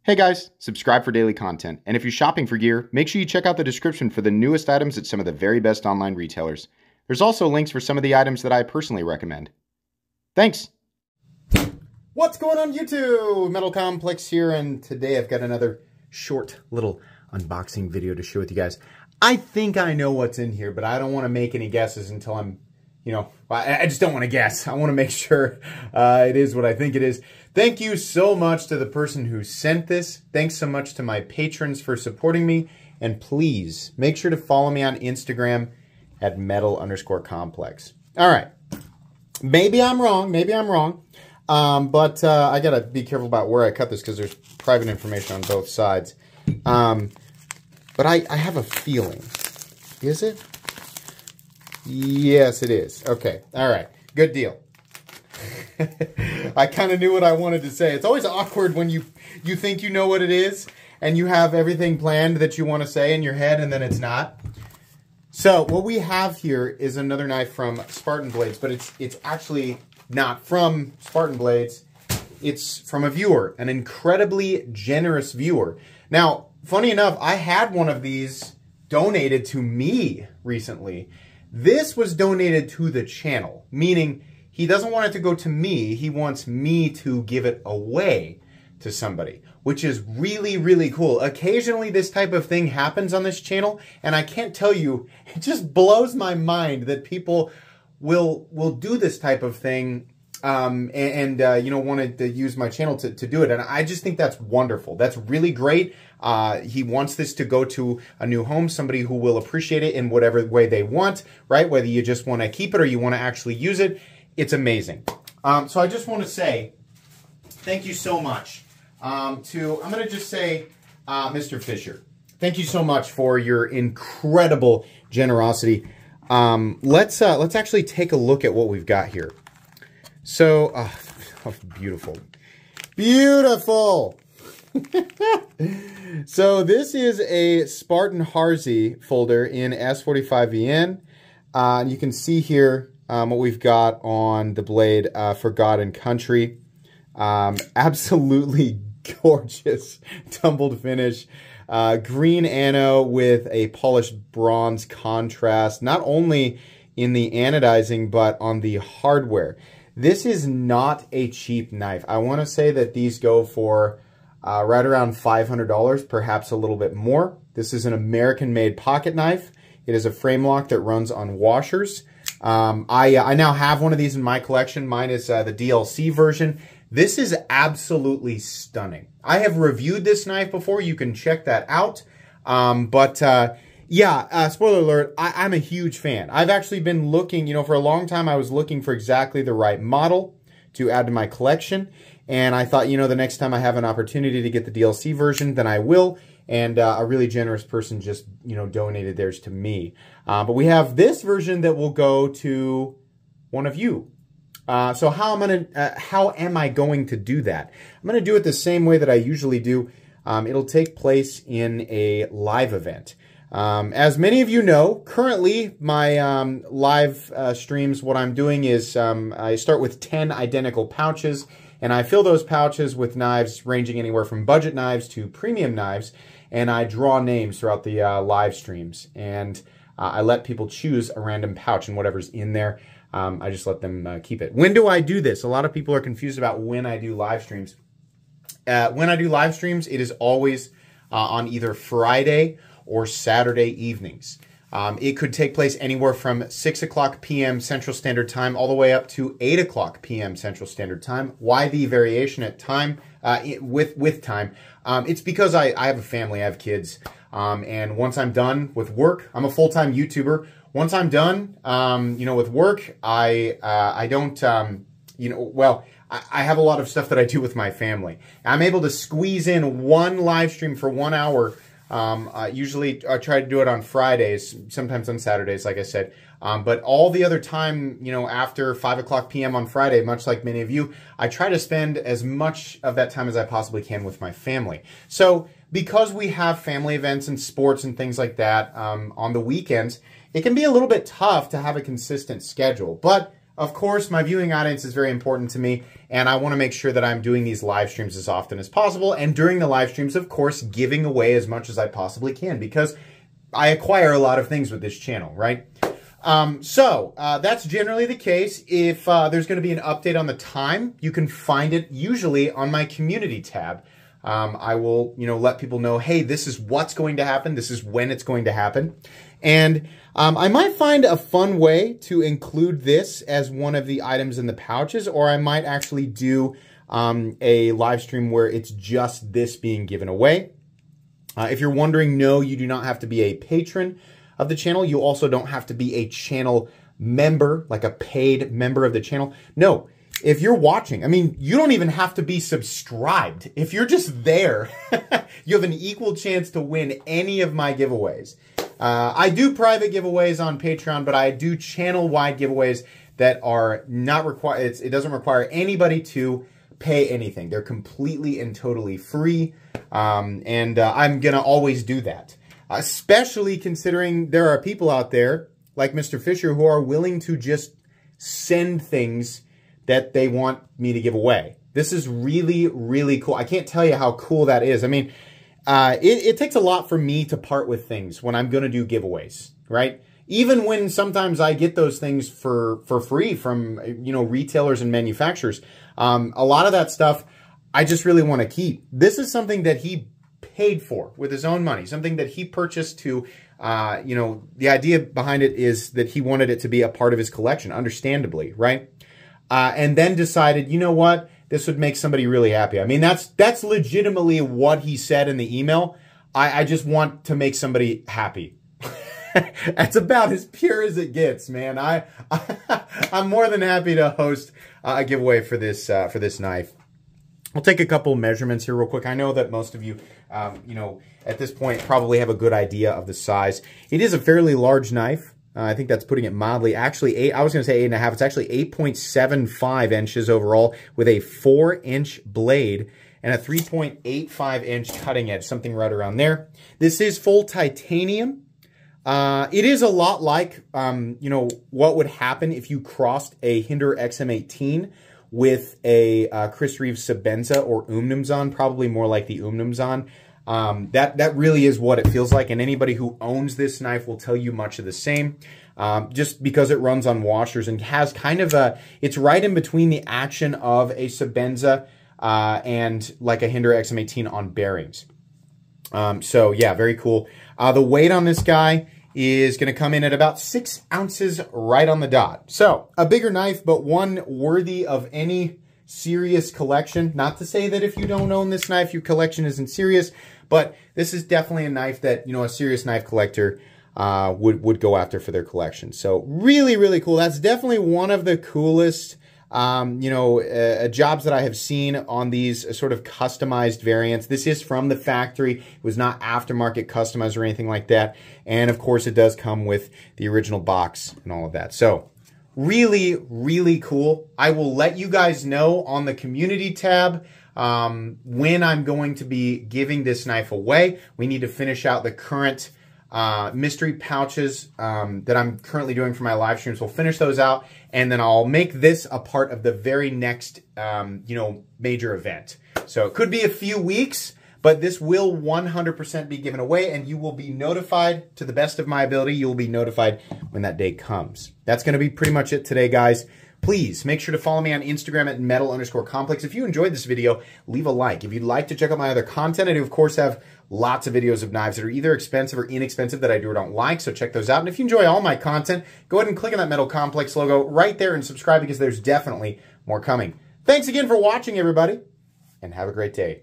Hey guys, subscribe for daily content, and if you're shopping for gear, make sure you check out the description for the newest items at some of the very best online retailers. There's also links for some of the items that I personally recommend. Thanks! What's going on YouTube? Metal Complex here, and today I've got another short little unboxing video to share with you guys. I think I know what's in here, but I don't want to make any guesses until I'm, I just don't want to guess. I want to make sure it is what I think it is. Thank you so much to the person who sent this. Thanks so much to my patrons for supporting me. And please make sure to follow me on Instagram at metal_complex. All right. Maybe I'm wrong. But I got to be careful about where I cut this because there's private information on both sides. But I have a feeling. Is it? Yes, it is. Okay. All right. Good deal. I kind of knew what I wanted to say. It's always awkward when you think you know what it is and you have everything planned that you want to say in your head and then it's not. So what we have here is another knife from Spartan Blades, but it's actually not from Spartan Blades. It's from a viewer, an incredibly generous viewer. Now, funny enough, I had one of these donated to me recently. This was donated to the channel, meaning he doesn't want it to go to me. He wants me to give it away to somebody, which is really, really cool. Occasionally, this type of thing happens on this channel, and I can't tell you, it just blows my mind that people will do this type of thing wanted to use my channel to do it. And I just think that's wonderful. That's really great. He wants this to go to a new home, somebody who will appreciate it in whatever way they want, right? Whether you just want to keep it or you want to actually use it. It's amazing. So I just want to say thank you so much I'm going to just say, Mr. Fisher, thank you so much for your incredible generosity. Let's actually take a look at what we've got here. So, oh, beautiful. Beautiful! So this is a Spartan Harsey folder in S45VN. You can see here what we've got on the blade for God and Country. Absolutely gorgeous tumbled finish. Green anno with a polished bronze contrast, not only in the anodizing, but on the hardware. This is not a cheap knife. I want to say that these go for right around $500, perhaps a little bit more. This is an American-made pocket knife. It is a frame lock that runs on washers. I now have one of these in my collection. Mine is the DLC version. This is absolutely stunning. I have reviewed this knife before. You can check that out. Spoiler alert, I'm a huge fan. I've actually been looking, for a long time I was looking for exactly the right model to add to my collection. And I thought, the next time I have an opportunity to get the DLC version, then I will. And a really generous person just, donated theirs to me. But we have this version that will go to one of you. So how am I going to do that? I'm going to do it the same way that I usually do. It'll take place in a live event. As many of you know, currently my live streams, what I'm doing is I start with 10 identical pouches, and I fill those pouches with knives ranging anywhere from budget knives to premium knives, and I draw names throughout the live streams, and I let people choose a random pouch and whatever's in there. I just let them keep it. When do I do this? A lot of people are confused about when I do live streams. When I do live streams, it is always on either Friday or Saturday evenings. It could take place anywhere from 6 o'clock p.m. Central Standard Time all the way up to 8 o'clock p.m. Central Standard Time. Why the variation at time with time? It's because I have a family, I have kids, and once I'm done with work, I'm a full-time YouTuber. Once I'm done, with work, I don't, I have a lot of stuff that I do with my family. I'm able to squeeze in one live stream for 1 hour. Usually I try to do it on Fridays, sometimes on Saturdays, like I said. But all the other time, after 5 o'clock p.m. on Friday, much like many of you, I try to spend as much of that time as I possibly can with my family. So because we have family events and sports and things like that on the weekends, it can be a little bit tough to have a consistent schedule. But of course, my viewing audience is very important to me, and I want to make sure that I'm doing these live streams as often as possible, and during the live streams, of course, giving away as much as I possibly can, because I acquire a lot of things with this channel, right? That's generally the case. If there's going to be an update on the time, you can find it usually on my community tab. I will, let people know, hey, this is what's going to happen. This is when it's going to happen. And I might find a fun way to include this as one of the items in the pouches, or I might actually do a live stream where it's just this being given away. If you're wondering, no, you do not have to be a patron of the channel. You also don't have to be a channel member, like a paid member of the channel. No, if you're watching, you don't even have to be subscribed. If you're just there, you have an equal chance to win any of my giveaways. I do private giveaways on Patreon, but I do channel-wide giveaways that are not required. It doesn't require anybody to pay anything. They're completely and totally free, and I'm going to always do that. Especially considering there are people out there, like Mr. Fisher, who are willing to just send things that they want me to give away. This is really, really cool. I can't tell you how cool that is. It takes a lot for me to part with things when I'm going to do giveaways, right? Even when sometimes I get those things for free from, retailers and manufacturers. A lot of that stuff I just really want to keep. This is something that he paid for with his own money, something that he purchased to, the idea behind it is that he wanted it to be a part of his collection, understandably, right? And then decided, you know what, this would make somebody really happy. That's legitimately what he said in the email. I just want to make somebody happy. That's about as pure as it gets, man. I'm more than happy to host a giveaway for this knife. I'll take a couple measurements here real quick. I know that most of you, at this point probably have a good idea of the size. It is a fairly large knife. I think that's putting it mildly. Actually, I was going to say 8.5. It's actually 8.75 inches overall with a 4-inch blade and a 3.85-inch cutting edge, something right around there. This is full titanium. It is a lot like, what would happen if you crossed a Hinderer XM18 with a Chris Reeves Sebenza or Umnumzaan, probably more like the Umnumzaan. That really is what it feels like, and anybody who owns this knife will tell you much of the same, just because it runs on washers and has kind of it's right in between the action of a Sebenza and like a Hinderer XM18 on bearings. So yeah, very cool. The weight on this guy is going to come in at about 6 ounces right on the dot. So a bigger knife, but one worthy of any serious collection. Not to say that if you don't own this knife, your collection isn't serious, but this is definitely a knife that, a serious knife collector would go after for their collection. So really, really cool. That's definitely one of the coolest jobs that I have seen on these sort of customized variants. This is from the factory. It was not aftermarket customized or anything like that. And of course it does come with the original box and all of that. So really, really cool. I will let you guys know on the community tab when I'm going to be giving this knife away. We need to finish out the current mystery pouches that I'm currently doing for my live streams. We'll finish those out, and then I'll make this a part of the very next, major event. So it could be a few weeks, but this will 100% be given away, and you will be notified to the best of my ability. You will be notified when that day comes. That's going to be pretty much it today, guys. Please make sure to follow me on Instagram at metal_complex. If you enjoyed this video, leave a like. If you'd like to check out my other content, I do, of course, have lots of videos of knives that are either expensive or inexpensive that I do or don't like, so check those out. And if you enjoy all my content, go ahead and click on that Metal Complex logo right there and subscribe, because there's definitely more coming. Thanks again for watching, everybody, and have a great day.